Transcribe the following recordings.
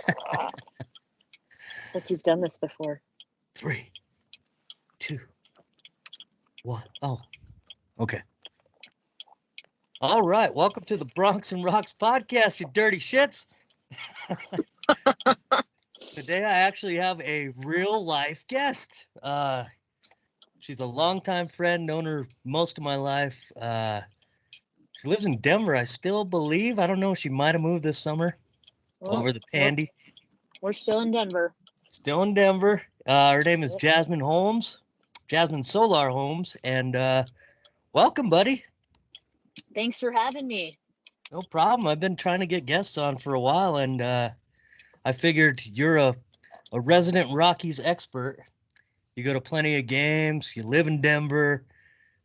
It's like you've done this before. 3, 2, 1. Oh, okay. All right. Welcome to the Bronx and Rocks podcast, you dirty shits. Today, I actually have a real life guest. She's a longtime friend, known her most of my life. She lives in Denver, I still believe. I don't know. She might have moved this summer Well, over the Pandy. we're still in Denver. Still in Denver. Her name is Jazmin Holmes, Jazmin Solar Holmes, and welcome, buddy. Thanks for having me. No problem. I've been trying to get guests on for a while, and I figured you're a resident Rockies expert. You go to plenty of games. You live in Denver.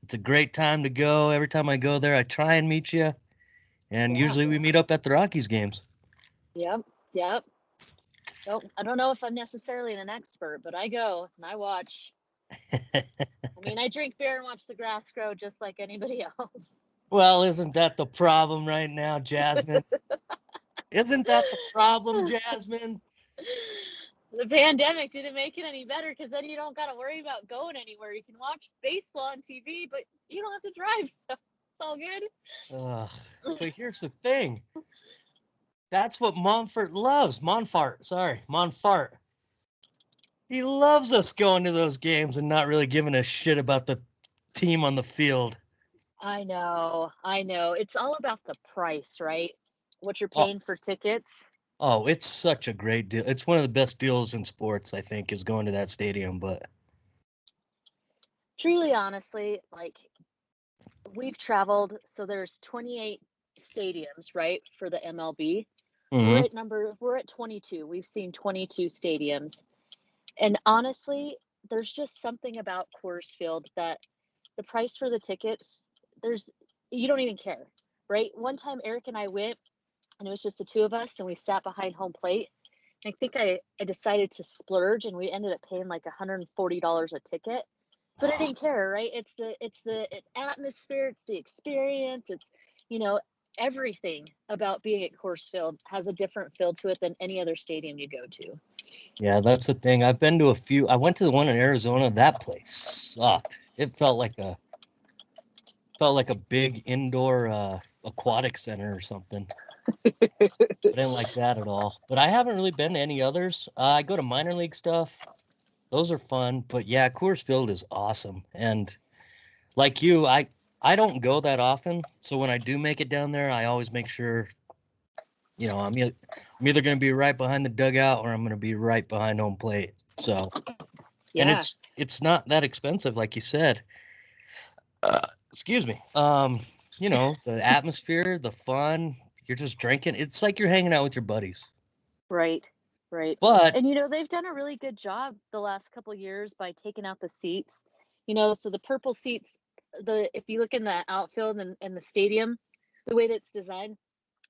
It's a great time to go. Every time I go there, I try and meet you, and usually we meet up at the Rockies games. Yep. I don't know if I'm necessarily an expert, but I go and I watch. I mean, I drink beer and watch the grass grow just like anybody else. Well, isn't that the problem right now, Jazmin? Isn't that the problem, Jazmin? The pandemic didn't make it any better because then you don't got to worry about going anywhere. You can watch baseball on TV, but you don't have to drive, so it's all good. But here's the thing. That's what Monfort loves. Monfort. He loves us going to those games and not really giving a shit about the team on the field. I know. It's all about the price, right? What you're paying for tickets. Oh, it's such a great deal. It's one of the best deals in sports, I think, is going to that stadium. But truly, honestly, like we've traveled, so there's 28 stadiums, right, for the MLB. We're at 22. We've seen 22 stadiums. And honestly, there's just something about Coors Field that the price for the tickets, you don't even care, right? One time Eric and I went and it was just the two of us and we sat behind home plate. I think I decided to splurge and we ended up paying like $140 a ticket. But I didn't care, right? It's the atmosphere, it's the experience, it's everything about being at Coors Field has a different feel to it than any other stadium you go to. yeah, that's the thing. I've been to a few. I went to the one in Arizona. That place sucked. It felt like a big indoor aquatic center or something. I didn't like that at all. But I haven't really been to any others. I go to minor league stuff. Those are fun. But yeah, Coors Field is awesome. And like you, I don't go that often. So when I do make it down there, I always make sure, I'm either going to be right behind the dugout or I'm going to be right behind home plate. So, and it's not that expensive, like you said. Excuse me. The atmosphere, the fun. You're just drinking. It's like you're hanging out with your buddies. Right. But And they've done a really good job the last couple of years by taking out the seats. So the purple seats, if you look in the outfield and the stadium, the way that it's designed,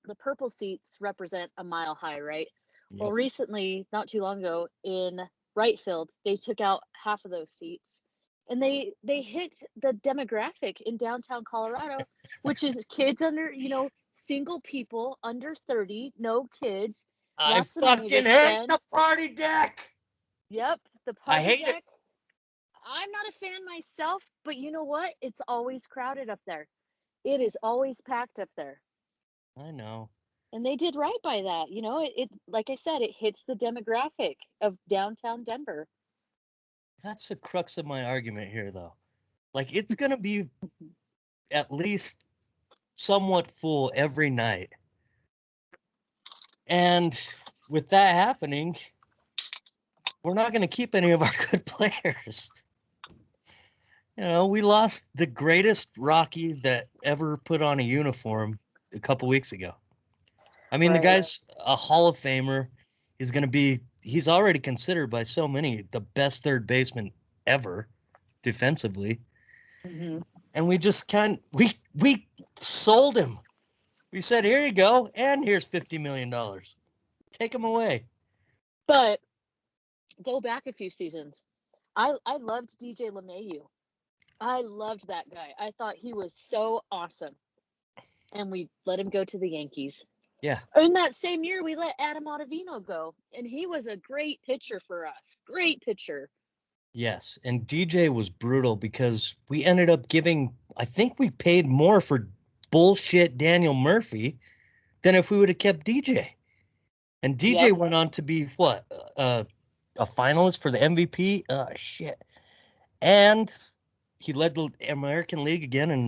the purple seats represent a mile high, right? Yep. Well, recently, not too long ago, in right field, they took out half of those seats. And they hit the demographic in downtown Colorado, which is kids under, single people under 30, no kids. I fucking hate the party deck. Yep, the party deck. I'm not a fan myself, but you know what? It's always crowded up there. It is always packed up there. I know. And they did right by that. It like I said, it hits the demographic of downtown Denver. That's the crux of my argument here, though. Like, it's going to be at least somewhat full every night. And with that happening, we're not going to keep any of our good players. We lost the greatest Rocky that ever put on a uniform a couple weeks ago. I mean, The guy's a Hall of Famer. He's already considered by so many the best third baseman ever defensively. Mm-hmm. And we just we sold him. We said, here you go, and here's $50 million. Take him away. But go back a few seasons. I loved DJ LeMahieu. I loved that guy. I thought he was so awesome. And we let him go to the Yankees. Yeah. In that same year, we let Adam Ottavino go, and he was a great pitcher for us. Great pitcher. Yes. And DJ was brutal because we ended up I think we paid more for bullshit Daniel Murphy than if we would have kept DJ. And DJ Yep. went on to be what? A finalist for the MVP? Shit. And he led the American League again in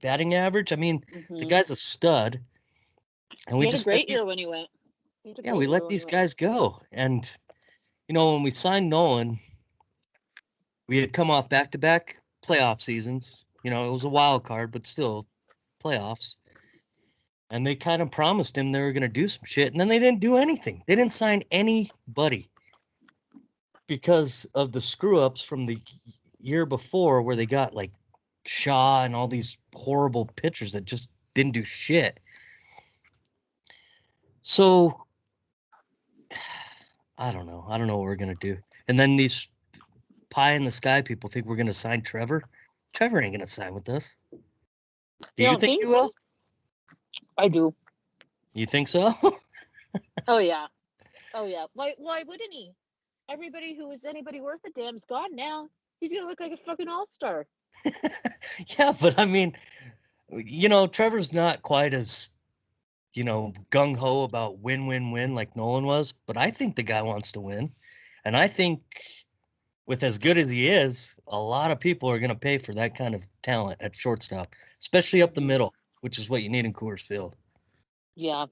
batting average. I mean, the guy's a stud. And He we had a just let great year when he went. He had a we great year let when he these went. guys go. And, when we signed Nolan, we had come off back-to-back playoff seasons. It was a wild card, but still playoffs. And they kind of promised him they were going to do some shit, and then they didn't do anything. They didn't sign anybody because of the screw-ups from the year before where they got like Shaw and all these horrible pitchers that just didn't do shit. So I don't know. I don't know what we're going to do. And then these pie in the sky people think we're going to sign Trevor. Trevor ain't going to sign with us. Do You you don't think think? you will? I do. You think so? Oh yeah. Oh yeah. Why wouldn't he? Everybody who was anybody worth a damn's gone now. He's gonna look like a fucking all-star. Yeah, but I mean, Trevor's not quite as, gung ho about win, win, win like Nolan was, but I think the guy wants to win. And I think with as good as he is, a lot of people are going to pay for that kind of talent at shortstop, especially up the middle, which is what you need in Coors Field. Yeah.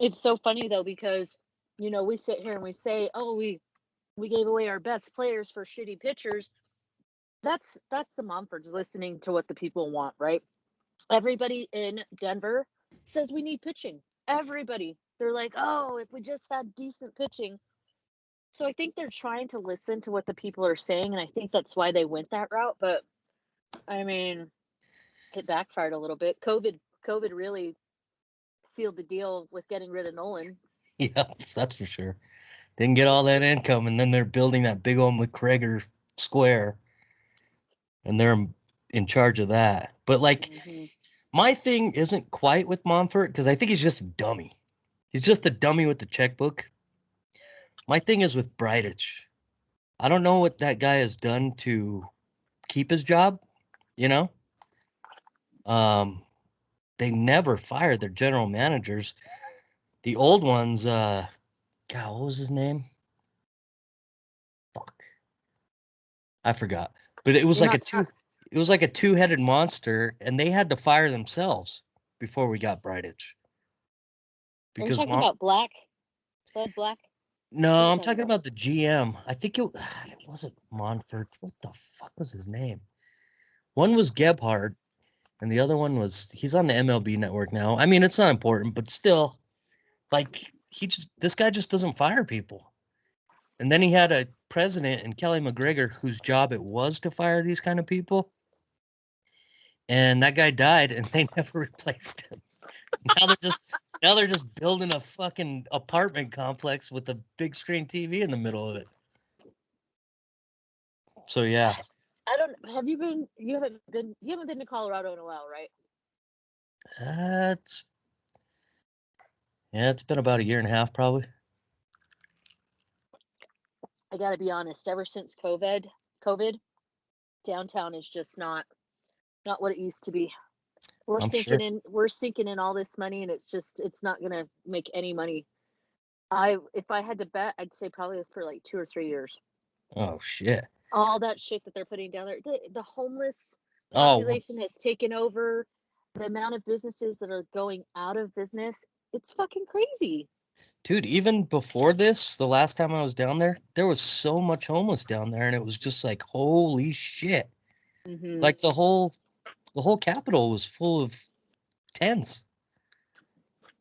It's so funny though because we sit here and we say, "Oh, we gave away our best players for shitty pitchers." That's the Mumfords listening to what the people want, right? Everybody in Denver says we need pitching. Everybody. They're like, "Oh, if we just had decent pitching." So I think they're trying to listen to what the people are saying, and I think that's why they went that route, but I mean, it backfired a little bit. COVID really sealed the deal with getting rid of Nolan. Yeah, that's for sure. Didn't get all that income, and then they're building that big old McGregor square, and they're in charge of that. But like, my thing isn't quite with Monfort because I think he's just a dummy. He's just a dummy with the checkbook. My thing is with Bridich. I don't know what that guy has done to keep his job, you know? They never fired their general managers. The old ones, God, what was his name? Fuck. I forgot. But it was You're like not ta- it was like a two-headed monster, and they had to fire themselves before we got Bridich. Are you Because talking about Black? Bud Black? Who are no, you I'm talking talking about? about the GM. I think it wasn't Monfort. What the fuck was his name? One was Gebhardt, and the other one he's on the MLB network now. I mean, it's not important, but still, like this guy just doesn't fire people. And then he had a president in Kelly McGregor whose job it was to fire these kind of people. And that guy died and they never replaced him. Now they're just building a fucking apartment complex with a big screen TV in the middle of it. So yeah. I don't. Have you been? You haven't been to Colorado in a while, right? It's it's been about a year and a half probably. I got to be honest. Ever since COVID, downtown is just not what it used to be. I'm sure. We're sinking in all this money, and it's not gonna make any money. If I had to bet, I'd say probably for like 2 or 3 years. Oh shit. All that shit that they're putting down there, the homeless Oh, well, population has taken over. The amount of businesses that are going out of business, it's fucking crazy. dude, even before this, the last time I was down there was so much homeless down there, and it was just like, holy shit. Mm-hmm. Like the whole capital was full of tents.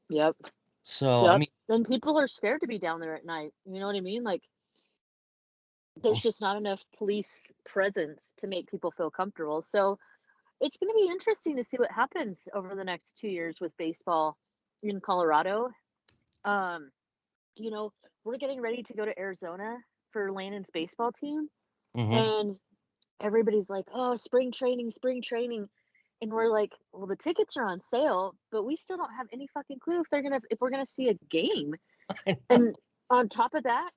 Yep. So, I Yep. mean, Then people are scared to be down there at night. You know what I mean? Like, there's just not enough police presence to make people feel comfortable. So it's going to be interesting to see what happens over the next 2 years with baseball in Colorado. Um, you know, we're getting ready to go to Arizona for Landon's baseball team, mhm. and everybody's like, "Oh, spring training, spring training." And we're like, well, the tickets are on sale, but we still don't have any fucking clue if we're gonna see a game. And on top of that,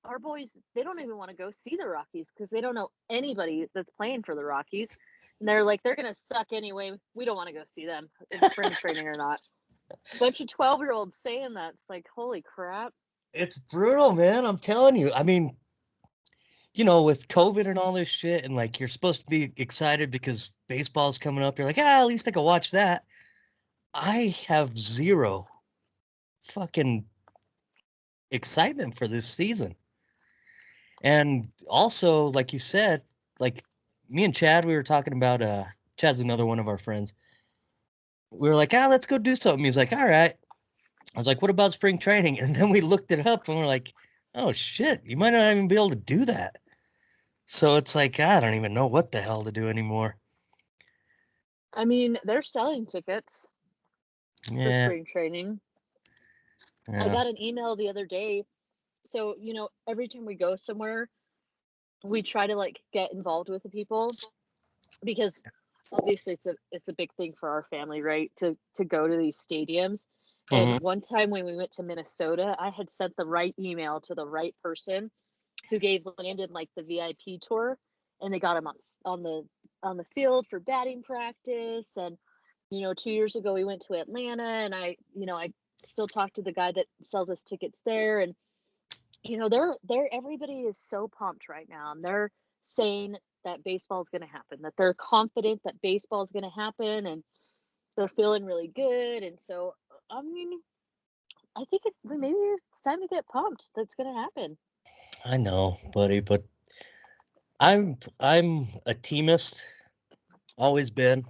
our boys, they don't even want to go see the Rockies because they don't know anybody that's playing for the Rockies. And they're like, they're gonna suck anyway. We don't want to go see them in spring training or not. Bunch of 12-year-olds saying that. It's like, holy crap. It's brutal, man. I'm telling you. I mean, you know, with COVID and all this shit, and like you're supposed to be excited because baseball's coming up. You're like, at least I can watch that. I have zero fucking excitement for this season. And also, like you said, like me and Chad, we were talking about Chad's another one of our friends. We were like, let's go do something. He's like, all right. I was like, what about spring training? And then we looked it up and we're like, oh shit, you might not even be able to do that. So it's like, I don't even know what the hell to do anymore. I mean, they're selling tickets for Yeah. spring training. I got an email the other day. So, you know, every time we go somewhere, we try to like get involved with the people because obviously it's a big thing for our family, right? To go to these stadiums. And one time when we went to Minnesota, I had sent the right email to the right person who gave Landon like the VIP tour, and they got him on the field for batting practice. And you know, 2 years ago we went to Atlanta, and I still talk to the guy that sells us tickets there, and you know, they're everybody is so pumped right now, and they're saying that baseball is going to happen, that they're confident that baseball is going to happen, and they're feeling really good. And so, I mean, I think maybe it's time to get pumped. That's going to happen. I know, buddy, but I'm a teamist. Always been.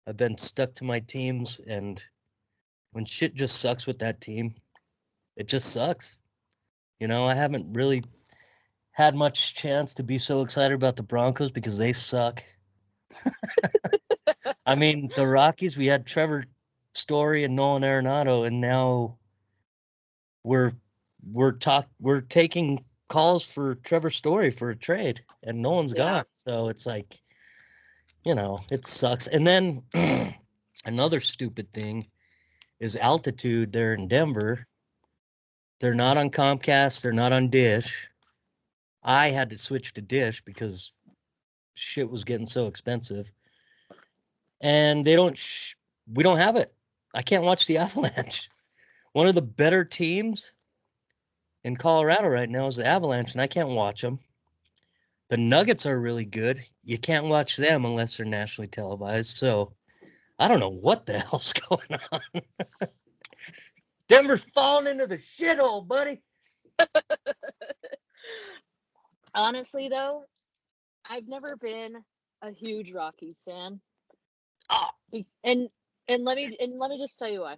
I've been stuck to my teams, and when shit just sucks with that team, it just sucks. You know, I haven't really had much chance to be so excited about the Broncos because they suck. I mean, the Rockies, we had Trevor Story and Nolan Arenado, and now we're taking calls for Trevor Story for a trade, and Nolan's gone. So it's like, you know, it sucks. And then another stupid thing is altitude there in Denver. They're not on Comcast. They're not on Dish. I had to switch to Dish because shit was getting so expensive. And we don't have it. I can't watch the Avalanche. One of the better teams in Colorado right now is the Avalanche, and I can't watch them. The Nuggets are really good. You can't watch them unless they're nationally televised. So I don't know what the hell's going on. Denver's falling into the shithole, buddy. Honestly, though, I've never been a huge Rockies fan. Oh. And let me just tell you why.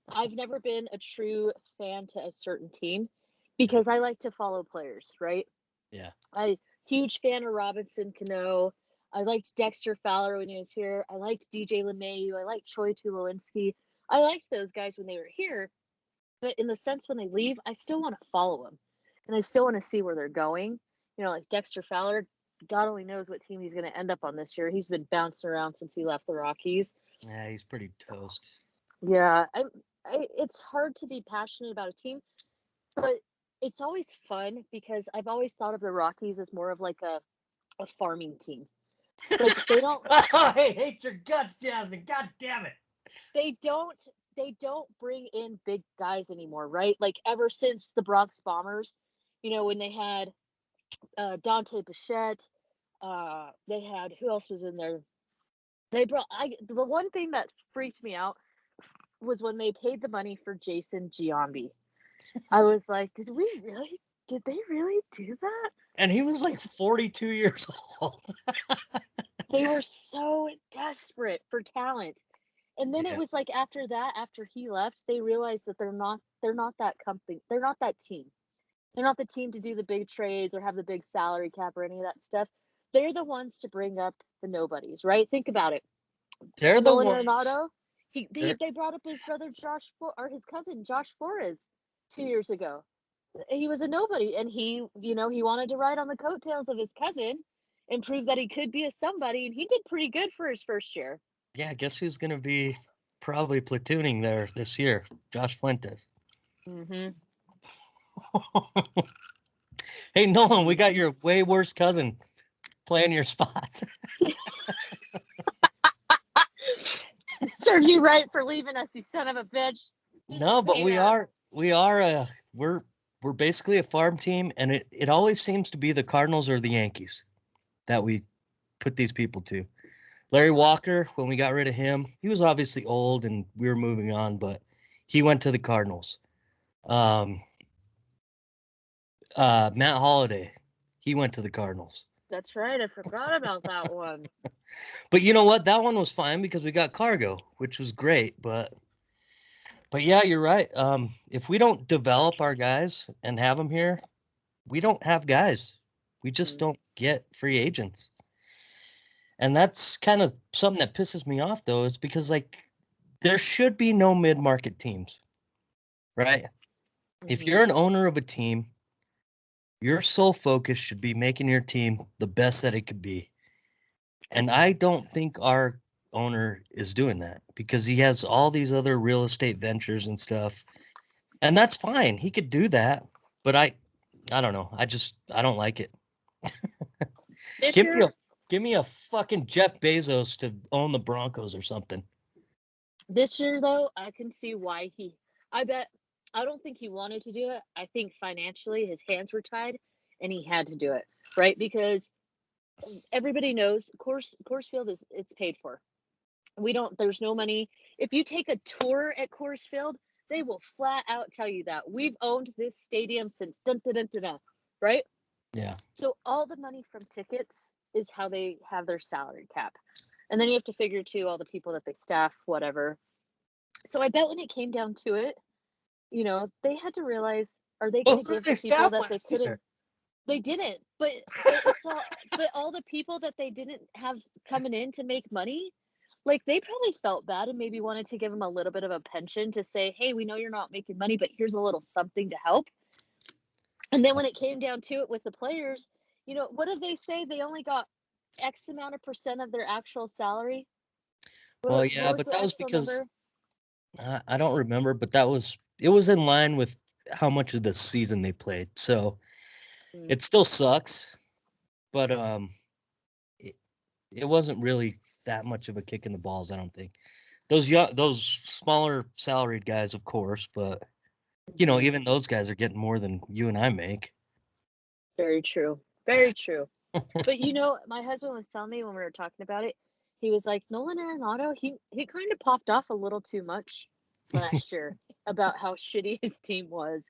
I've never been a true fan to a certain team because I like to follow players, right? Yeah. Huge fan of Robinson Cano. I liked Dexter Fowler when he was here. I liked DJ LeMahieu. I liked Troy Tulowitzki. I liked those guys when they were here. But in the sense when they leave, I still want to follow them. And I still want to see where they're going. You know, like Dexter Fowler, God only knows what team he's going to end up on this year. He's been bouncing around since he left the Rockies. Yeah, he's pretty toast. Yeah, it's hard to be passionate about a team, but it's always fun because I've always thought of the Rockies as more of like a farming team. Like they don't. I hate your guts, Jazmin. God damn it. They don't bring in big guys anymore, right? Like ever since the Bronx Bombers, you know, when they had Dante Bichette, they had who else was in there? The one thing that freaked me out was when they paid the money for Jason Giambi. I was like, did they really do that? And he was like 42 years old. They were so desperate for talent. And then it was like after he left, they realized that they're not that company. They're not that team. They're not the team to do the big trades or have the big salary cap or any of that stuff. They're the ones to bring up the nobodies, right? Think about it. They're the Nolan ones. Arenado, they brought up his brother or his cousin Josh Flores 2 years ago. He was a nobody, and he wanted to ride on the coattails of his cousin, and prove that he could be a somebody. And he did pretty good for his first year. Yeah, guess who's going to be probably platooning there this year? Josh Fuentes. Mm-hmm. Hey, Nolan, we got your way worse cousin playing your spot. Serves you right for leaving us, you son of a bitch. No, but we're basically a farm team, and it always seems to be the Cardinals or the Yankees that we put these people to. Larry Walker, when we got rid of him, he was obviously old and we were moving on, but he went to the Cardinals. Matt Holliday, he went to the Cardinals. That's right. I forgot about that one. But you know what? That one was fine because we got Cargo, which was great. But yeah, you're right. If we don't develop our guys and have them here, we don't have guys. We just don't get free agents. And that's kind of something that pisses me off, though, is because, like, there should be no mid-market teams, right? If you're an owner of a team, your sole focus should be making your team the best that it could be. And I don't think our owner is doing that because he has all these other real estate ventures and stuff. And that's fine. He could do that. But I don't know. I don't like it. Give me a fucking Jeff Bezos to own the Broncos or something. This year, though, I can see why I don't think he wanted to do it. I think financially his hands were tied and he had to do it, right? Because everybody knows Coors Field it's paid for. There's no money. If you take a tour at Coors Field, they will flat out tell you that we've owned this stadium since right? Yeah. So all the money from tickets is how they have their salary cap. And then you have to figure too all the people that they staff, whatever. So I bet when it came down to it, they had to realize, are they going to give the people that they couldn't? They didn't, but all the people that they didn't have coming in to make money, like they probably felt bad and maybe wanted to give them a little bit of a pension to say, hey, we know you're not making money, but here's a little something to help. And then when it came down to it with the players, what did they say? They only got X amount of % of their actual salary. Well, yeah, but that was because I don't remember, but it was in line with how much of the season they played. So it still sucks, but it wasn't really that much of a kick in the balls, I don't think. Those smaller salaried guys, of course, but even those guys are getting more than you and I make. Very true. Very true. But my husband was telling me when we were talking about it, he was like, Nolan Arenado, he kind of popped off a little too much last year about how shitty his team was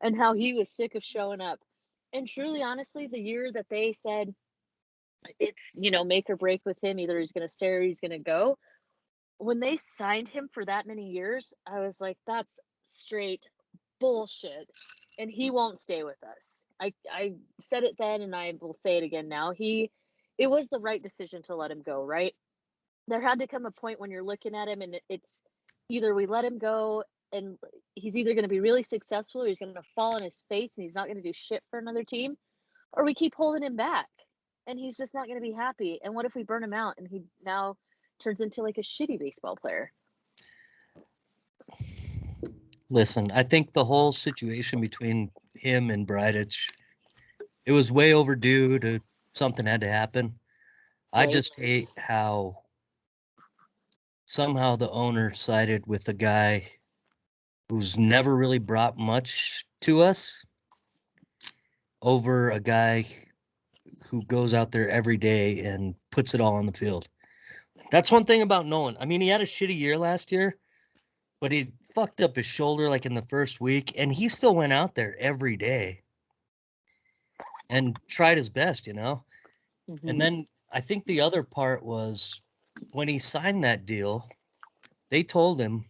and how he was sick of showing up. And truly, honestly, the year that they said it's, make or break with him, either he's going to stay or he's going to go. When they signed him for that many years, I was like, that's straight bullshit. And he won't stay with us. I said it then and I will say it again now. It was the right decision to let him go, right? There had to come a point when you're looking at him and it's either we let him go and he's either going to be really successful or he's going to fall on his face and he's not going to do shit for another team, or we keep holding him back and he's just not going to be happy. And what if we burn him out and he now turns into like a shitty baseball player? Listen, I think the whole situation between him and Bridich, it was way overdue. Something had to happen. Right. I just hate how somehow the owner sided with a guy who's never really brought much to us over a guy who goes out there every day and puts it all on the field. That's one thing about Nolan. I mean, he had a shitty year last year, but he fucked up his shoulder like in the first week, and he still went out there every day and tried his best, Mm-hmm. And then I think the other part was when he signed that deal, they told him,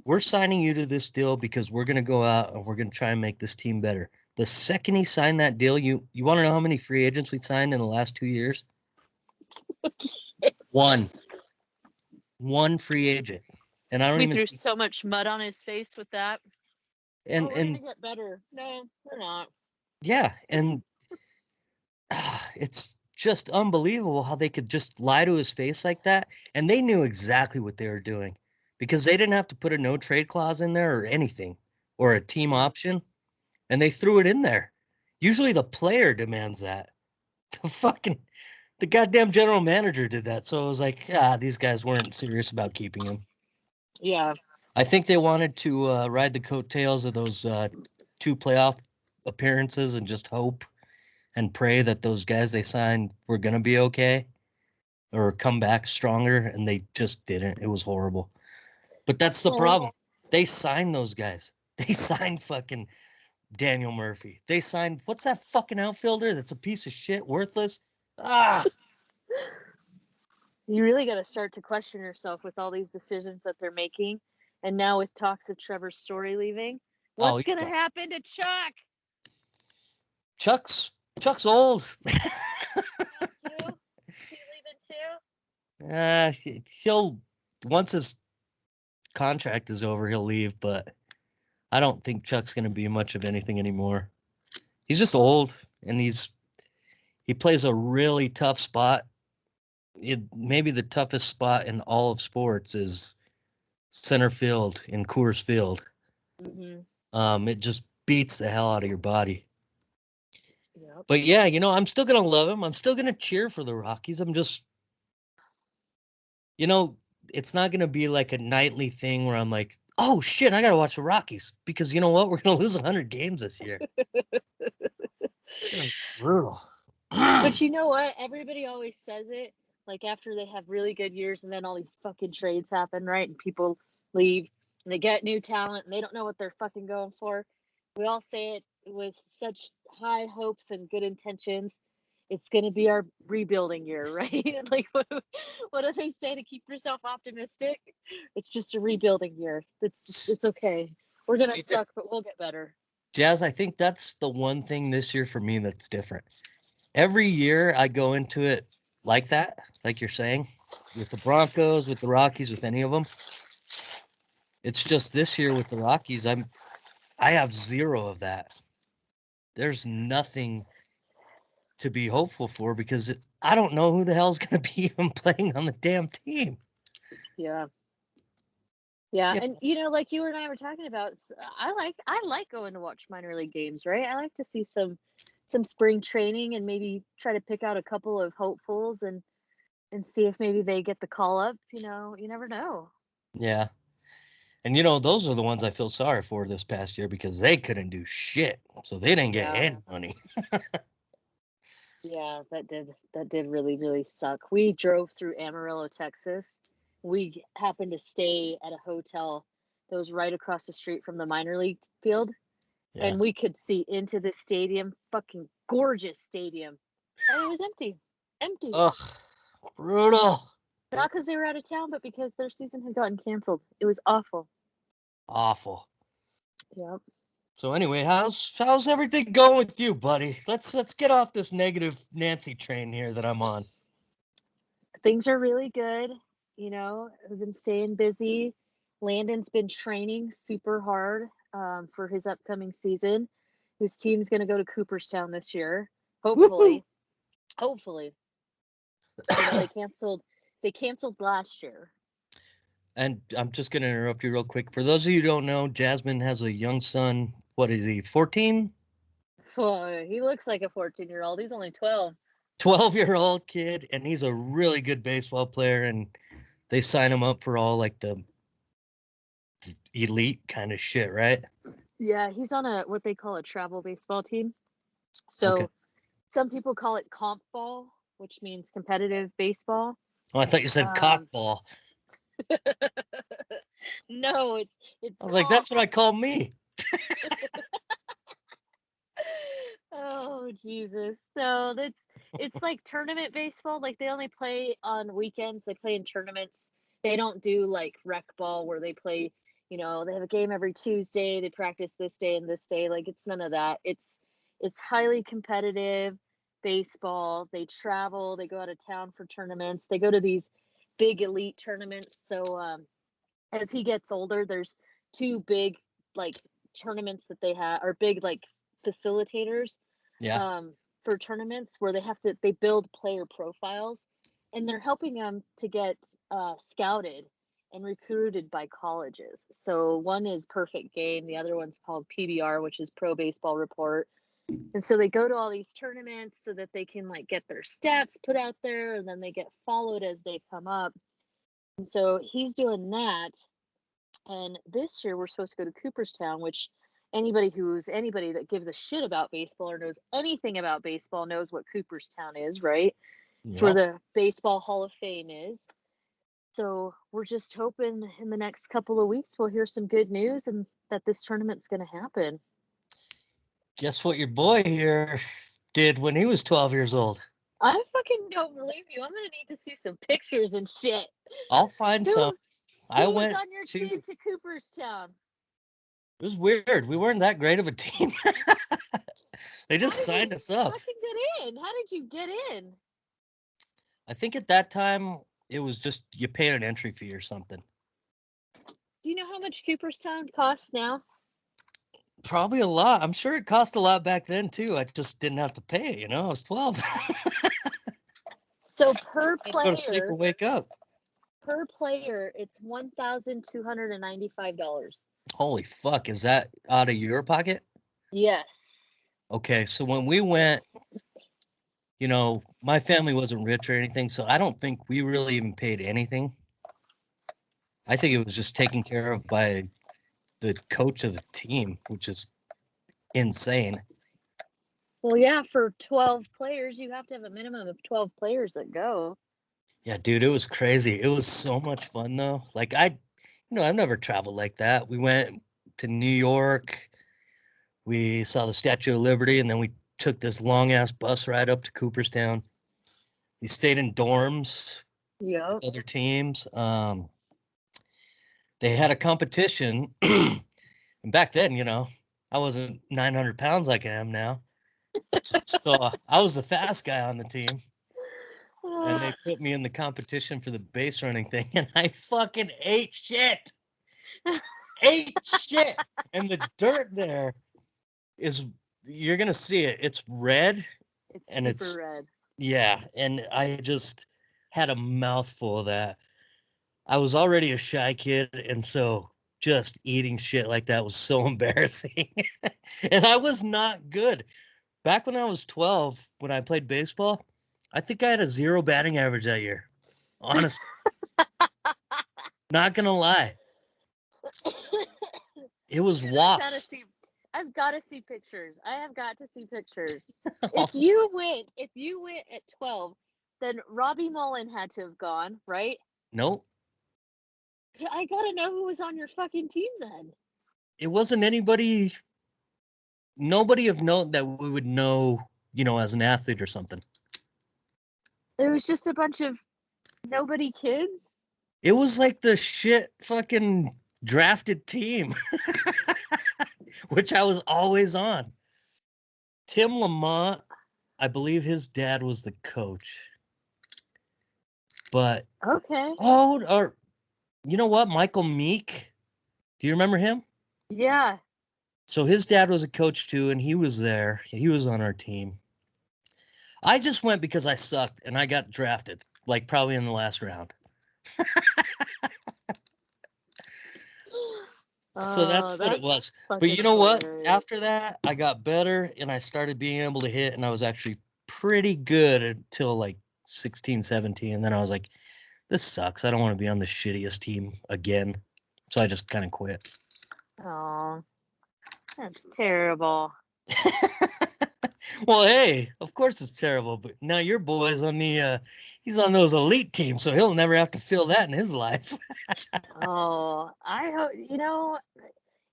we're signing you to this deal because we're going to go out and we're going to try and make this team better. The second he signed that deal, you want to know how many free agents we signed in the last 2 years? One free agent. And I don't even threw so much mud on his face with that. And we're gonna get better. No, we're not. Yeah, and it's just unbelievable how they could just lie to his face like that. And they knew exactly what they were doing because they didn't have to put a no trade clause in there or anything or a team option. And they threw it in there. Usually the player demands that. The goddamn general manager did that. So it was like, these guys weren't serious about keeping him. Yeah. I think they wanted to ride the coattails of those 2 playoff appearances and just hope and pray that those guys they signed were going to be okay or come back stronger, and they just didn't. It was horrible. But that's the problem. They signed those guys. They signed fucking Daniel Murphy. They signed, what's that fucking outfielder that's a piece of shit, worthless? You really got to start to question yourself with all these decisions that they're making. And now with talks of Trevor Story leaving, what's going to happen to Chuck? Chuck's old. Is he leaving too? He'll, once his contract is over, he'll leave, but I don't think Chuck's going to be much of anything anymore. He's just old, and he plays a really tough spot. Maybe the toughest spot in all of sports is center field in Coors Field. Mm-hmm. It just beats the hell out of your body. Yep. But yeah, I'm still going to love him. I'm still going to cheer for the Rockies. I'm just, it's not going to be like a nightly thing where I'm like, oh shit, I got to watch the Rockies because you know what? We're going to lose 100 games this year. It's going to be brutal. But you know what? Everybody always says it, like after they have really good years and then all these fucking trades happen, right? And people leave and they get new talent and they don't know what they're fucking going for. We all say it with such high hopes and good intentions. It's going to be our rebuilding year, right? Like, what do they say to keep yourself optimistic? It's just a rebuilding year. It's okay. We're going to suck, but we'll get better. Jazz, I think that's the one thing this year for me that's different. Every year I go into it like that, like you're saying, with the Broncos, with the Rockies, with any of them. It's just this year with the Rockies, I have zero of that. There's nothing to be hopeful for because I don't know who the hell's going to be even playing on the damn team. Yeah. And like you and I were talking about, I like going to watch minor league games, right? I like to see some spring training and maybe try to pick out a couple of hopefuls and see if maybe they get the call up. You never know. Yeah. And those are the ones I feel sorry for this past year because they couldn't do shit. So they didn't get any money. Yeah, that did really, really suck. We drove through Amarillo, Texas. We happened to stay at a hotel that was right across the street from the minor league field. Yeah. And we could see into the stadium, fucking gorgeous stadium. And it was empty. Ugh, brutal. Not because they were out of town, but because their season had gotten canceled. It was awful. Awful. Yep. So anyway, how's everything going with you, buddy? Let's get off this negative Nancy train here that I'm on. Things are really good. We've been staying busy. Landon's been training super hard for his upcoming season. His team's going to go to Cooperstown this year. Hopefully. Hopefully. They canceled last year. And I'm just going to interrupt you real quick. For those of you who don't know, Jazmin has a young son. What is he, 14? Oh, he looks like a 14-year-old. He's only 12. 12-year-old kid, and he's a really good baseball player, and they sign him up for all like the elite kind of shit, right? Yeah, he's on what they call a travel baseball team. So Some people call it comp ball, which means competitive baseball. Oh, I thought you said cock ball. No, it's I was like, that's what I call me. Oh, Jesus. So it's like tournament baseball. Like they only play on weekends. They play in tournaments. They don't do like rec ball where they play, they have a game every Tuesday. They practice this day and this day. Like it's none of that. It's highly competitive baseball. They travel, they go out of town for tournaments. They go to these big elite tournaments. So as he gets older, there's two big like tournaments that they have, or big like facilitators. Yeah. for tournaments where they build player profiles, and they're helping them to get scouted and recruited by colleges. So one is Perfect Game, the other one's called PBR, which is Pro Baseball Report. And so they go to all these tournaments so that they can like get their stats put out there, and then they get followed as they come up. And so he's doing that. And this year we're supposed to go to Cooperstown, which anybody that gives a shit about baseball or knows anything about baseball knows what Cooperstown is, right? It's where the Baseball Hall of Fame is. So we're just hoping in the next couple of weeks we'll hear some good news and that this tournament's going to happen. Guess what your boy here did when he was 12 years old? I fucking don't believe you. I'm going to need to see some pictures and shit. I'll find some. Who was on your team to Cooperstown? It was weird. We weren't that great of a team. They just signed us up. Fucking get in. How did you get in? I think at that time it was just you paid an entry fee or something. Do you know how much Cooperstown costs now? Probably a lot. I'm sure it cost a lot back then too. I just didn't have to pay it, I was 12. So per player, go to sleep or wake up. Per player, it's $1,295. Holy fuck! Is that out of your pocket? Yes. Okay, so when we went, my family wasn't rich or anything, so I don't think we really even paid anything. I think it was just taken care of by the coach of the team, which is insane. Well, yeah, for 12 players, you have to have a minimum of 12 players that go. Yeah, dude, it was crazy. It was so much fun though. Like I've never traveled like that. We went to New York. We saw the Statue of Liberty, and then we took this long ass bus ride up to Cooperstown. We stayed in dorms with other teams. They had a competition, and back then, I wasn't 900 pounds like I am now. So I was the fast guy on the team. And they put me in the competition for the base running thing, and I fucking ate shit. And the dirt there you're going to see it. It's red. It's super red. Yeah, and I just had a mouthful of that. I was already a shy kid, and so just eating shit like that was so embarrassing. And I was not good. Back when I was 12, when I played baseball, I think I had a 0 batting average that year. Honestly. Not going to lie. It was walks. I've got to see pictures. I have got to see pictures. If you went at 12, then Robbie Nolan had to have gone, right? Nope. I got to know who was on your fucking team then. It wasn't nobody of note that we would know, as an athlete or something. It was just a bunch of nobody kids. It was like the shit fucking drafted team, which I was always on. Tim Lamont, I believe his dad was the coach. But okay. Or you know what? Michael Meek. Do you remember him? Yeah. So his dad was a coach too, and he was there. He was on our team. I just went because I sucked, and I got drafted, like probably in the last round. So that's what it was. But you know what? After that, I got better, and I started being able to hit, and I was actually pretty good until like 16, 17. And then I was like, this sucks. I don't want to be on the shittiest team again. So I just kind of quit. Oh, that's terrible. Well, hey, of course it's terrible, but now your boy's on he's on those elite teams, so he'll never have to feel that in his life. Oh, I hope,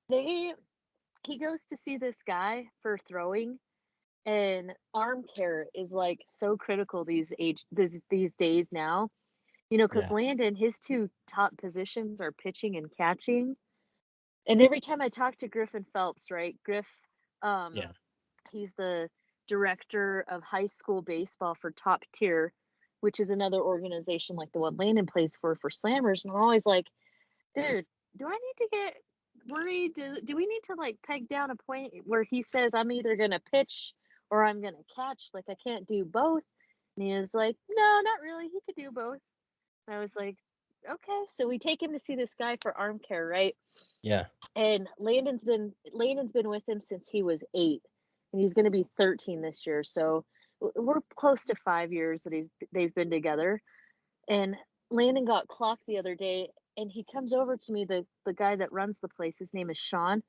he goes to see this guy for throwing, and arm care is like so critical these days now, because Landon, his 2 top positions are pitching and catching. And every time I talk to Griffin Phelps, right? He's the director of high school baseball for Top Tier, which is another organization like the one Landon plays for Slammers. And I'm always like, dude, do I need to get worried? Do we need to like peg down a point where he says I'm either going to pitch or I'm going to catch. Like, I can't do both. And he was like, no, not really. He could do both. And I was like, okay. So we take him to see this guy for arm care, right? Yeah. And Landon's been with him since he was 8, and he's going to be 13 this year. So we're close to 5 years that they've been together. And Landon got clocked the other day, and he comes over to me, the guy that runs the place. His name is Sean.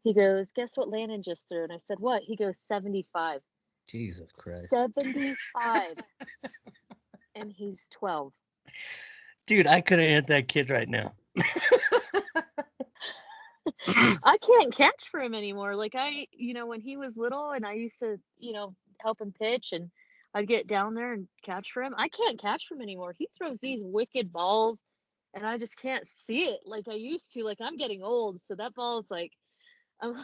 He goes, guess what Landon just threw? And I said, what? He goes, 75. Jesus Christ. 75. And he's 12. Dude, I could have hit that kid right now. I can't catch for him anymore. Like, when he was little and I used to, help him pitch, and I'd get down there and catch for him. I can't catch for him anymore. He throws these wicked balls and I just can't see it like I used to. Like, I'm getting old, so that ball is like, I'm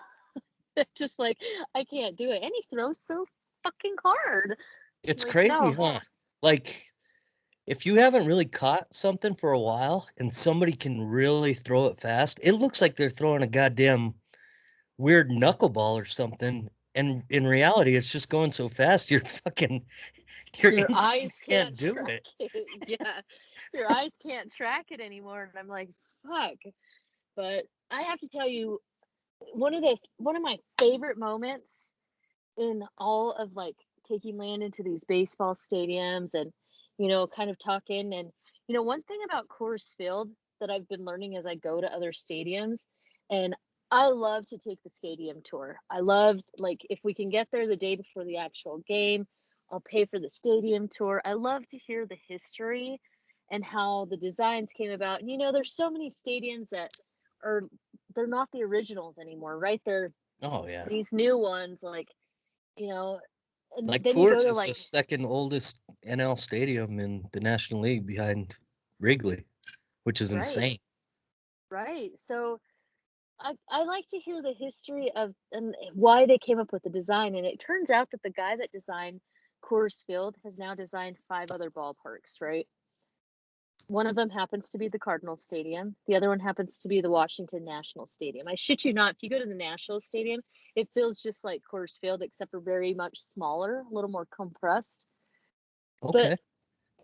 just like, I can't do it. And he throws so fucking hard. It's like, crazy, no. huh? Like, if you haven't really caught something for a while and somebody can really throw it fast, it looks like they're throwing a goddamn weird knuckleball or something. And in reality, it's just going so fast, your Your eyes instincts can't do track it. Yeah. Your eyes can't track it anymore. And I'm like, fuck. But I have to tell you, one of my favorite moments in all of, like, taking land into these baseball stadiums and, kind of talking. And, one thing about Coors Field that I've been learning as I go to other stadiums, and I love to take the stadium tour. I love, like, if we can get there the day before the actual game, I'll pay for the stadium tour. I love to hear the history and how the designs came about. And, there's so many stadiums that are, they're not the originals anymore, right? They're Oh, yeah. these new ones, like, and Like then you go Coors to, is like, the second oldest NL stadium in the National League behind Wrigley, which is right, insane. right. So I like to hear the history of and why they came up with the design. And it turns out that the guy that designed Coors Field has now designed 5 other ballparks, right? One of them happens to be the Cardinals Stadium. The other one happens to be the Washington National Stadium. I shit you not, if you go to the National Stadium, it feels just like Coors Field, except for very much smaller, a little more compressed. But Okay.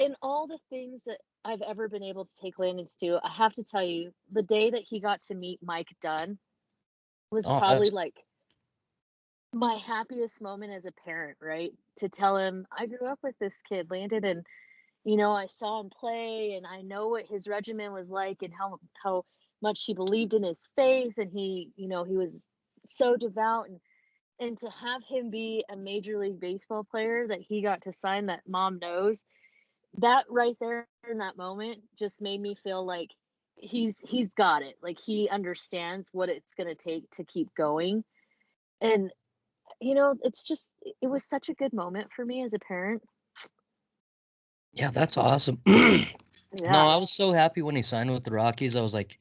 in all the things that I've ever been able to take Landon to do, I have to tell you, the day that he got to meet Mike Dunn was Oh, probably that's like my happiest moment as a parent, right? To tell him I grew up with this kid, Landon, and I saw him play, and I know what his regimen was like, and how much he believed in his faith, and he was so devout, and to have him be a Major League Baseball player that he got to sign that mom knows, that right there in that moment just made me feel like he's got it. Like, he understands what it's going to take to keep going. And it was such a good moment for me as a parent. Yeah, that's awesome. No, Yeah. I was so happy when he signed with the Rockies. I was like,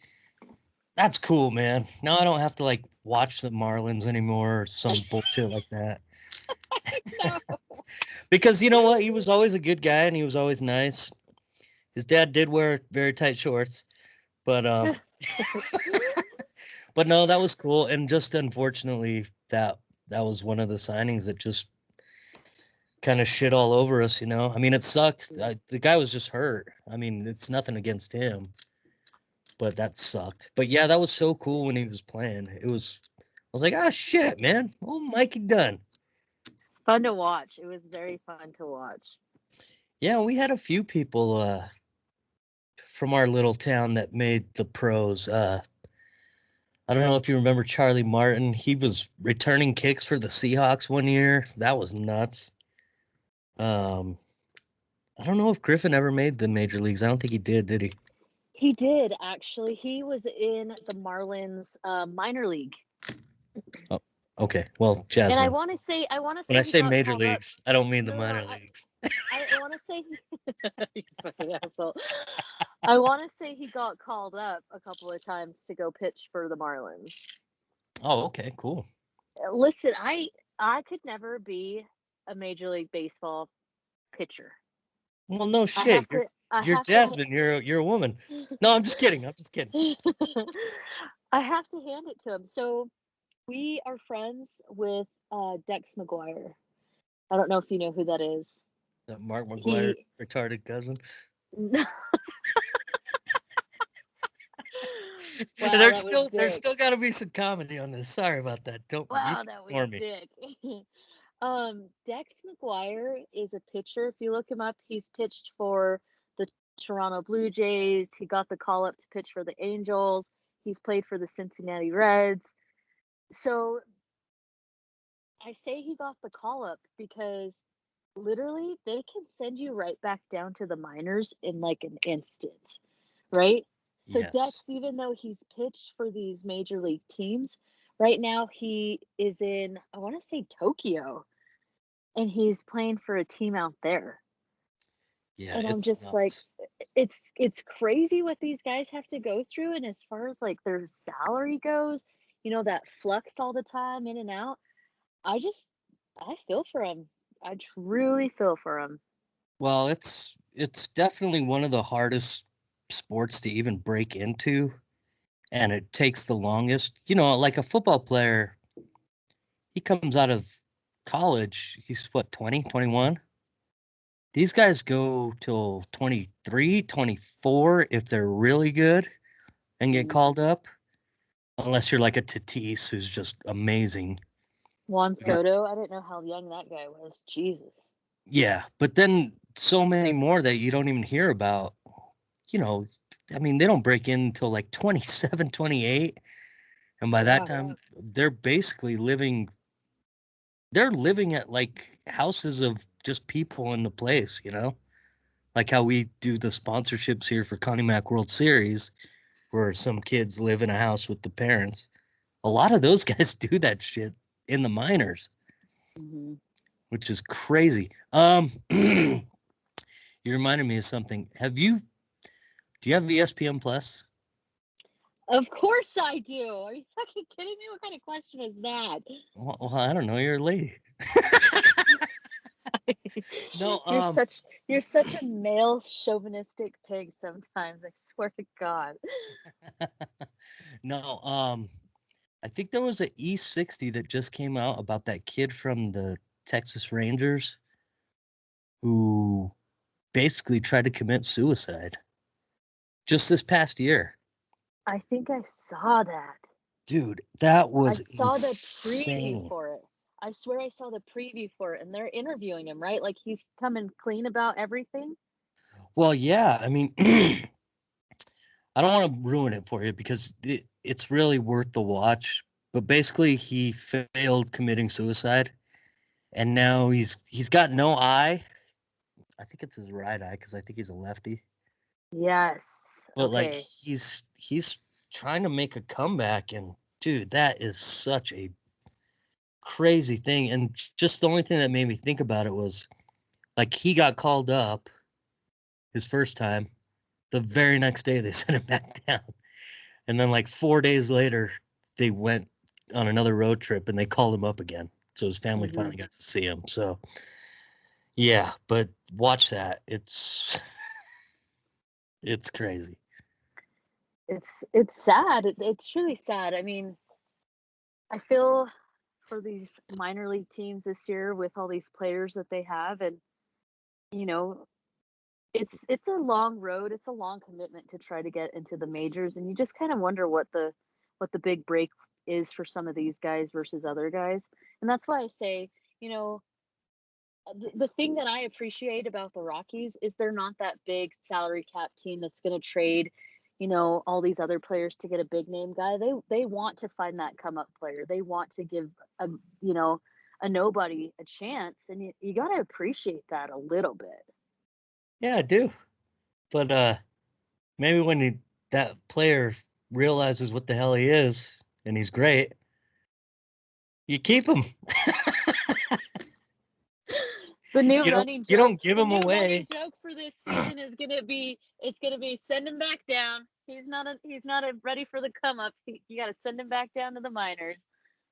that's cool, man. Now I don't have to like watch the Marlins anymore or some bullshit like that. No. Because you know what? He was always a good guy and he was always nice. His dad did wear very tight shorts, but but no, that was cool. And just unfortunately, that was one of the signings that just kind of shit all over us, you know. I mean, it sucked. The guy was just hurt. I mean, it's nothing against him, but that sucked. But yeah, that was so cool when he was playing. I was like, ah, shit, man. Oh, Mikey Dunn. It's fun to watch. It was very fun to watch. Yeah, we had a few people from our little town that made the pros. I don't know if you remember Charlie Martin. He was returning kicks for the Seahawks one year. That was nuts. Um, I don't know if Griffin ever made the major leagues. I don't think he did he? He did, actually. He was in the Marlins minor league. Oh, okay. Well, And I Jazmin. want to say When I he say got major called up. leagues, I don't mean the No, minor leagues. I want to say you fucking asshole. I want to say he got called up a couple of times to go pitch for the Marlins. Oh, okay, cool. Listen, I could never be a Major League Baseball pitcher. Well, no shit. I You're have to Jasmine. You're a woman. No, I'm just kidding. I'm just kidding. I have to hand it to him. So we are friends with Dex McGuire. I don't know if you know who that is. That Mark He McGuire's retarded cousin. Wow, There's that was Dick. still got to be some comedy on this. Sorry about that. Don't you Wow, can that was ignore me. Dick. Dex McGuire is a pitcher. If you look him up, he's pitched for the Toronto Blue Jays. He got the call up to pitch for the Angels. He's played for the Cincinnati Reds. So I say he got the call up because literally they can send you right back down to the minors in like an instant, right? So Yes. Dex, even though he's pitched for these major league teams, right now he is in, I want to say Tokyo, and he's playing for a team out there. Yeah, And I'm it's just like, nuts. it's crazy what these guys have to go through. And as far as like their salary goes, that flux all the time in and out. I just I feel for him. I truly feel for him. Well, it's definitely one of the hardest sports to even break into, and it takes the longest. Like a football player, he comes out of college, he's what, 20, 21? These guys go till 23, 24 if they're really good and get Mhm. called up, unless you're like a Tatis who's just amazing. Juan But Soto, I didn't know how young that guy was. Jesus. yeah, but then so many more that you don't even hear about. You know, I mean, they don't break in until like 27, 28. And by that Yeah. time, they're basically living at like houses of just people in the place. Like how we do the sponsorships here for Connie Mac World Series, where some kids live in a house with the parents. A lot of those guys do that shit in the minors, Hmm. which is crazy. You reminded me of something. Do you have ESPN Plus? Of course I do. Are you fucking kidding me? What kind of question is that? Well, I don't know. You're a lady. No, You're such a male chauvinistic pig sometimes. I swear to God. no, I think there was a E60 that just came out about that kid from the Texas Rangers who basically tried to commit suicide just this past year. I think I saw that. Dude, that I was saw the preview insane. for it. I swear I saw the preview for it, and they're interviewing him, right? Like he's coming clean about everything. Well, yeah, I mean, I don't want to ruin it for you because it's really worth the watch. But basically, he failed committing suicide, and now he's got no eye. I think it's his right eye because I think he's a lefty. Yes. But like Okay. he's trying to make a comeback, and dude, that is such a crazy thing. And just the only thing that made me think about it was like he got called up his first time. The very next day they sent him back down. And then like 4 days later, they went on another road trip and they called him up again. So his family Hmm. finally got to see him. So yeah, but watch that. It's crazy. It's sad. It's truly sad. I mean, I feel for these minor league teams this year with all these players that they have, and you know, it's a long road. It's a long commitment to try to get into the majors, and you just kind of wonder what the big break is for some of these guys versus other guys. And that's why I say, you know, the thing that I appreciate about the Rockies is they're not that big salary cap team that's going to trade, all these other players to get a big name guy. They want to find that come up player. They want to give a you know a nobody a chance, and you got to appreciate that a little bit. Yeah, I do. But maybe when that player realizes what the hell he is and he's great, you keep him. The new You don't running you joke. don't give The him new running away. joke for this season is gonna be send him back down. He's not ready for the come up. You got to send him back down to the minors.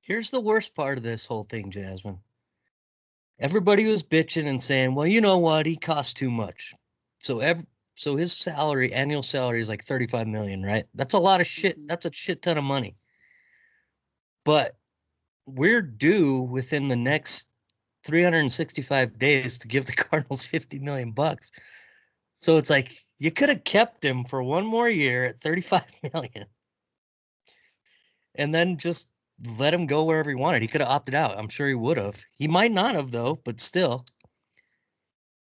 Here's the worst part of this whole thing, Jazmin. Everybody was bitching and saying, "Well, you know what? He costs too much." So so his annual salary is like 35 million, right? That's a lot of shit. Mhm. That's a shit ton of money. But we're due within the next 365 days to give the Cardinals $50 million. So it's like you could have kept him for one more year at $35 million and then just let him go wherever he wanted. He could have opted out. I'm sure he would have. He might not have though, but still.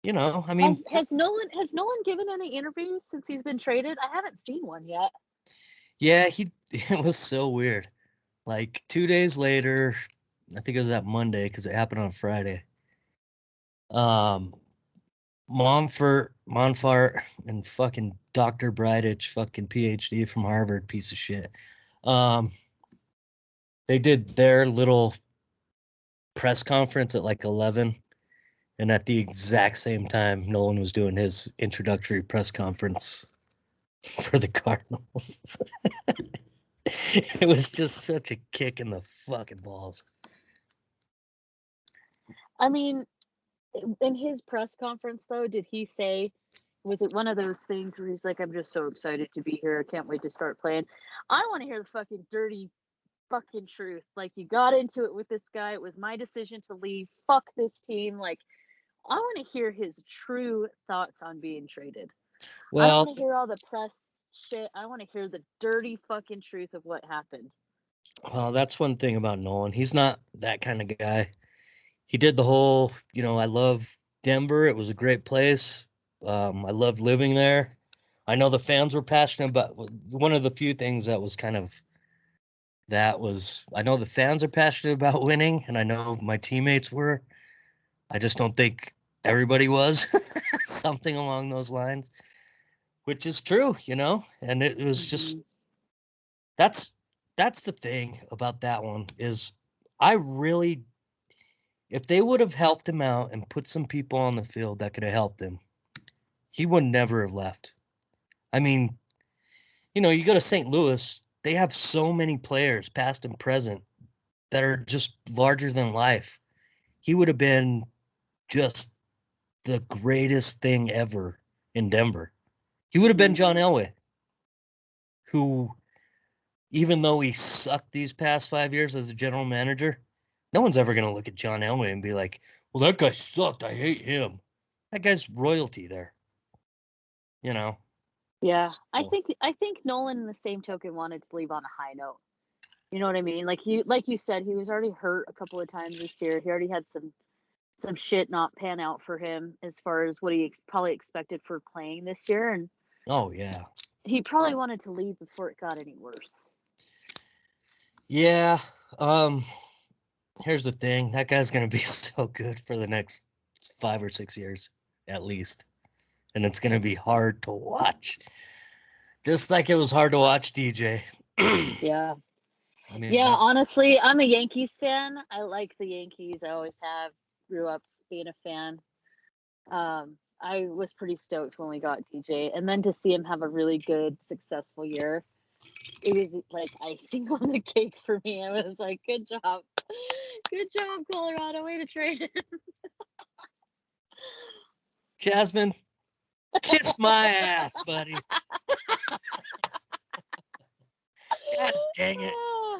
I mean, has Nolan given any interviews since he's been traded? I haven't seen one yet. yeah, it was so weird. Like 2 days later, I think it was that Monday because it happened on Friday. Monfort, and fucking Dr. Bridich, fucking PhD from Harvard, piece of shit. They did their little press conference at like 11, and at the exact same time, Nolan was doing his introductory press conference for the Cardinals. It was just such a kick in the fucking balls. I mean, in his press conference, though, did he say, was it one of those things where he's like, I'm just so excited to be here. I can't wait to start playing. I want to hear the fucking dirty fucking truth. Like, you got into it with this guy. It was my decision to leave. Fuck this team. Like, I want to hear his true thoughts on being traded. I don't want to hear all the press shit. I want to hear the dirty fucking truth of what happened. Well, that's one thing about Nolan. He's not that kind of guy. He did the whole, I love Denver. It was a great place. I loved living there. I know the fans were passionate, but one of the few things I know the fans are passionate about winning, and I know my teammates were. I just don't think everybody was. Something along those lines, which is true, and it was just, that's the thing about that one is if they would have helped him out and put some people on the field that could have helped him, he would never have left. I mean, you go to St. Louis, they have so many players, past and present, that are just larger than life. He would have been just the greatest thing ever in Denver. He would have been John Elway, who, even though he sucked these past 5 years as a general manager, no one's ever going to look at John Elway and be like, well, that guy sucked. I hate him. That guy's royalty there. Yeah. So. I think Nolan, in the same token, wanted to leave on a high note. You know what I mean? Like you said, he was already hurt a couple of times this year. He already had some shit not pan out for him as far as what he probably expected for playing this year. And oh yeah, he probably wanted to leave before it got any worse. Yeah. Here's the thing. That guy's going to be so good for the next 5 or 6 years, at least. And it's going to be hard to watch. Just like it was hard to watch DJ. Yeah. I mean, honestly, I'm a Yankees fan. I like the Yankees. I always have. Grew up being a fan. I was pretty stoked when we got DJ. And then to see him have a really good, successful year, it was like icing on the cake for me. I was like, good job. Good job, Colorado. Way to trade him. Jazmin, kiss my ass, buddy. God dang it.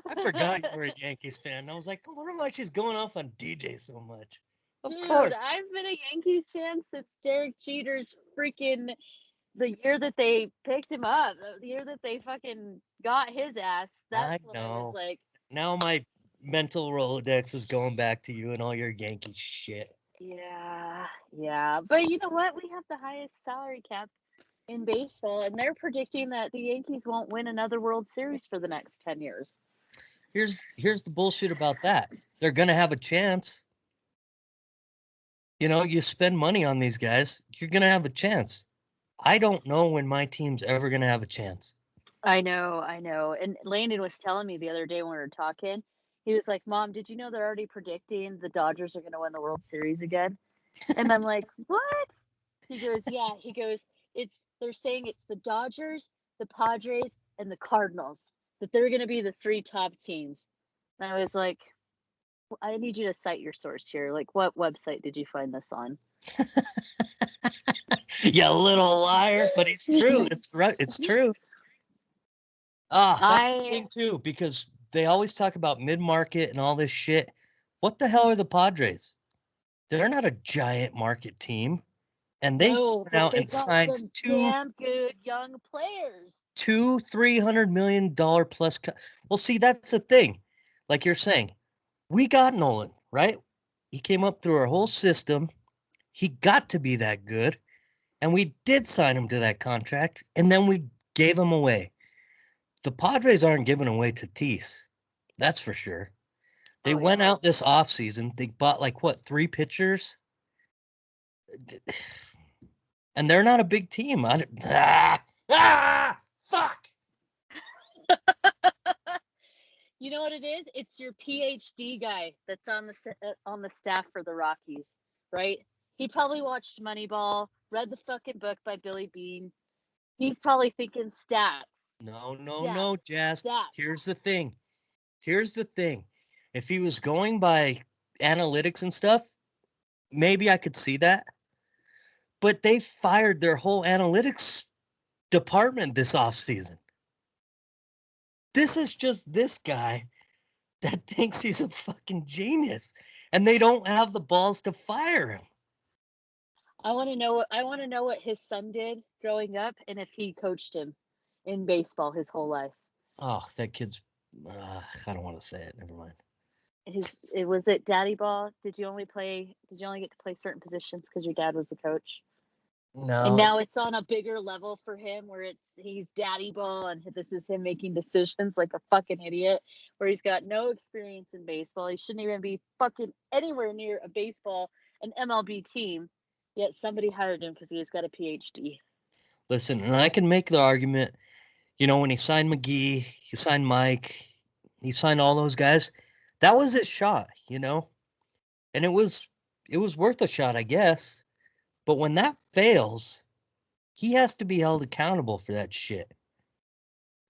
I forgot you were a Yankees fan. I was like, I wonder why she's going off on DJ so much. Of course. I've been a Yankees fan since Derek Jeter's freaking the year that they picked him up, the year that they fucking got his ass. That's when I was like. Now my mental Rolodex is going back to you and all your Yankee shit. Yeah. But you know what? We have the highest salary cap in baseball, and they're predicting that the Yankees won't win another World Series for the next 10 years. Here's the bullshit about that. They're going to have a chance. You spend money on these guys, you're going to have a chance. I don't know when my team's ever going to have a chance. I know. And Landon was telling me the other day when we were talking, he was like, Mom, did you know they're already predicting the Dodgers are going to win the World Series again? And I'm like, what? He goes, yeah. He goes, they're saying it's the Dodgers, the Padres, and the Cardinals, that they're going to be the 3 top teams. And I was like, I need you to cite your source here. Like, what website did you find this on? You little liar. But it's true. It's right. It's true. That's the thing too, because they always talk about mid-market and all this shit. What the hell are the Padres? They're not a giant market team. And they No, went but out they and got signed some damn good young players. $300 million plus. Well, see, that's the thing. Like you're saying, we got Nolan, right? He came up through our whole system. He got to be that good. And we did sign him to that contract. And then we gave him away. The Padres aren't giving away Tatis. That's for sure. They went out this offseason. They bought like what, 3 pitchers? And they're not a big team. Fuck. You know what it is? It's your PhD guy that's on the staff for the Rockies, right? He probably watched Moneyball, read the fucking book by Billy Bean. He's probably thinking stats. No, Jazz. Stats. Here's the thing. If he was going by analytics and stuff, maybe I could see that. But they fired their whole analytics department this offseason. This is just this guy that thinks he's a fucking genius, and they don't have the balls to fire him. I want to know what his son did growing up and if he coached him in baseball his whole life. Oh, that kid's I don't want to say it. Never mind. Was it daddy ball? Did you only get to play certain positions because your dad was the coach? No. And now it's on a bigger level for him where he's daddy ball and this is him making decisions like a fucking idiot where he's got no experience in baseball. He shouldn't even be fucking anywhere near an MLB team. Yet somebody hired him because he's got a PhD. Listen, and I can make the argument, when he signed McGee, he signed Mike, he signed all those guys, that was his shot, and it was worth a shot, I guess. But when that fails, he has to be held accountable for that shit.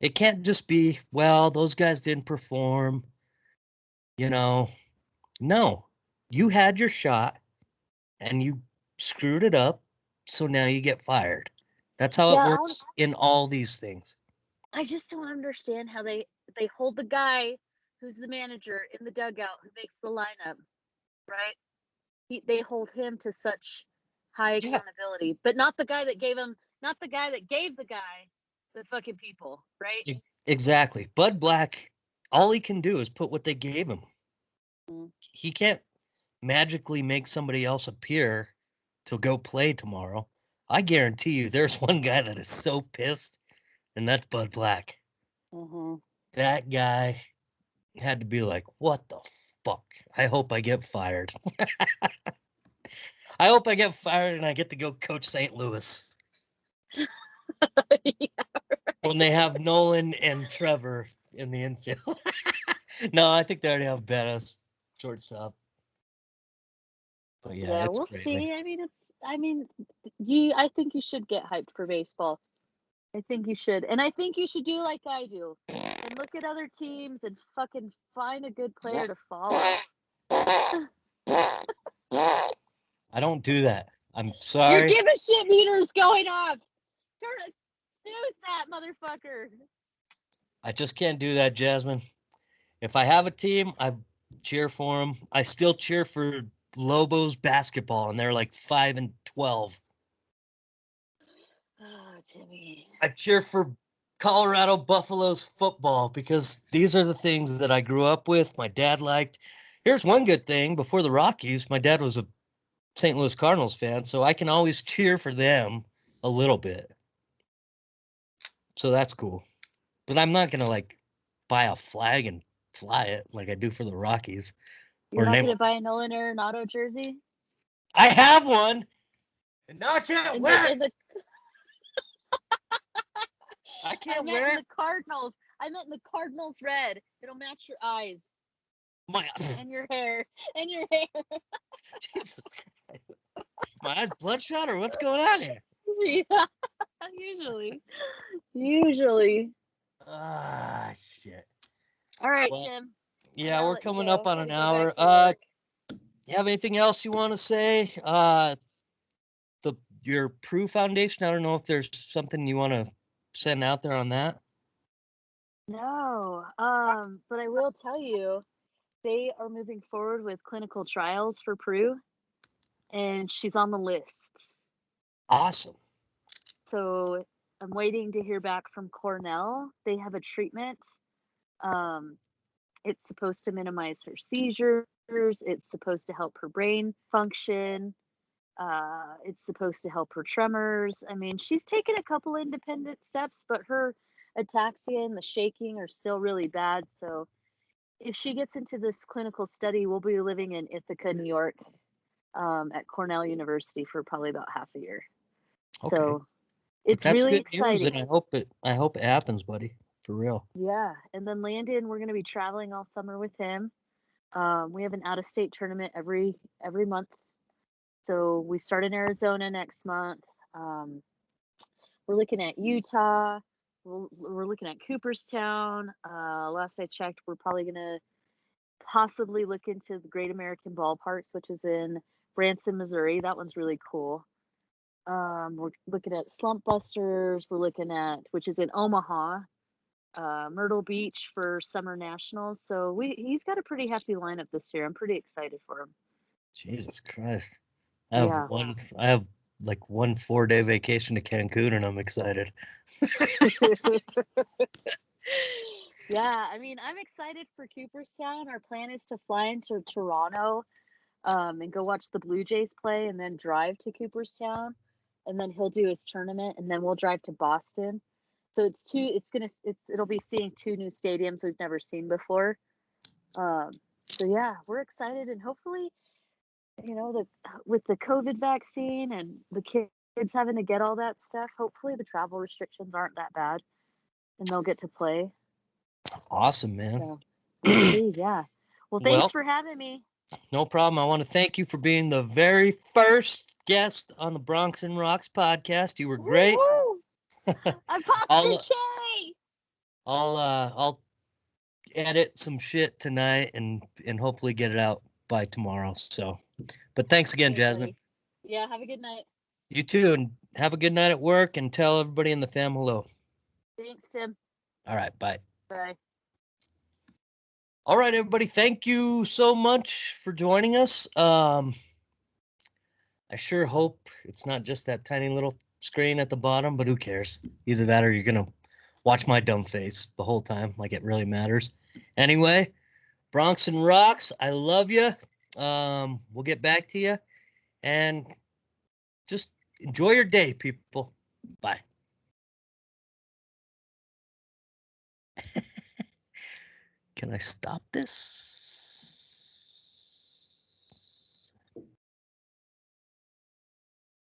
It can't just be, well, those guys didn't perform, No, you had your shot and you screwed it up, so now you get fired. That's how it works in all these things. I just don't understand how they hold the guy who's the manager in the dugout who makes the lineup, right? They hold him to such high accountability, but not the guy that gave the guy the fucking people, right? Exactly. Bud Black, all he can do is put what they gave him. Mm. He can't magically make somebody else appear to go play tomorrow. I guarantee you there's one guy that is so pissed, and that's Bud Black. Mm-hmm. That guy had to be like, what the fuck? I hope I get fired. I hope I get fired and I get to go coach St. Louis. Yeah, right. When they have Nolan and Trevor in the infield. No, I think they already have Bettis, shortstop. But yeah, it's we'll crazy. See. I think you should get hyped for baseball. I think you should. And I think you should do like I do and look at other teams and fucking find a good player to follow. I don't do that. I'm sorry. Your give a shit meter's going off. Snooze that, motherfucker. I just can't do that, Jazmin. If I have a team, I cheer for them. I still cheer for Lobos basketball, and they're like 5-12. Oh, Timmy. I cheer for Colorado Buffaloes football because these are the things that I grew up with. My dad liked. Here's one good thing. Before the Rockies, my dad was a St. Louis Cardinals fan, so I can always cheer for them a little bit. So that's cool. But I'm not going to buy a flag and fly it like I do for the Rockies. You're not going to buy a Nolan Arenado jersey? I have one. And not yet. I can't wear it. The Cardinals. I meant the Cardinals red. It'll match your eyes. And your hair. Jesus Christ. My eyes bloodshot or what's going on here? Yeah. Usually. Ah, shit. All right, Tim. Yeah, we're coming up on an hour. You have anything else you want to say? Your Prue Foundation, I don't know if there's something you want to send out there on that. No, but I will tell you, they are moving forward with clinical trials for Prue. and she's on the list. Awesome. So I'm waiting to hear back from Cornell. They have a treatment. It's supposed to minimize her seizures. It's supposed to help her brain function. It's supposed to help her tremors. I mean, she's taken a couple independent steps, but her ataxia and the shaking are still really bad. So if she gets into this clinical study, we'll be living in Ithaca, New York, at Cornell University for probably about half a year. Okay. So it's that's really good news, exciting. and I hope it happens, buddy. For real. Yeah. And then Landon, we're going to be traveling all summer with him. We have an out-of-state tournament every month. So we start in Arizona next month. We're looking at Utah. We're looking at Cooperstown. Last I checked, we're probably going to possibly look into the Great American Ballparks, which is in Branson, Missouri. That one's really cool. We're looking at Slump Busters. We're looking at, which is in Omaha, Myrtle Beach for Summer Nationals. So he's got a pretty hefty lineup this year. I'm pretty excited for him. Jesus Christ. I have like 1 4-day vacation to Cancun, and I'm excited. Yeah, I mean, I'm excited for Cooperstown. Our plan is to fly into Toronto, and go watch the Blue Jays play, and then drive to Cooperstown, and then he'll do his tournament, and then we'll drive to Boston. So it'll be seeing 2 new stadiums we've never seen before. So yeah, we're excited, and hopefully, with the COVID vaccine and the kids having to get all that stuff, hopefully the travel restrictions aren't that bad, and they'll get to play. Awesome, man. So we'll see. Yeah. Well, thanks for having me. No problem. I want to thank you for being the very first guest on the Bronx and Rocks podcast. You were great. I'm popping cherry. I'll edit some shit tonight and hopefully get it out by tomorrow. So, but thanks again, Jazmin. Yeah, have a good night. You too, and have a good night at work, and tell everybody in the fam hello. Thanks, Tim. All right, bye. Bye. All right, everybody, thank you so much for joining us. I sure hope it's not just that tiny little screen at the bottom, but who cares? Either that or you're going to watch my dumb face the whole time, like it really matters. Anyway, Bronx and Rocks, I love you. We'll get back to you, and just enjoy your day, people. Bye. Can I stop this?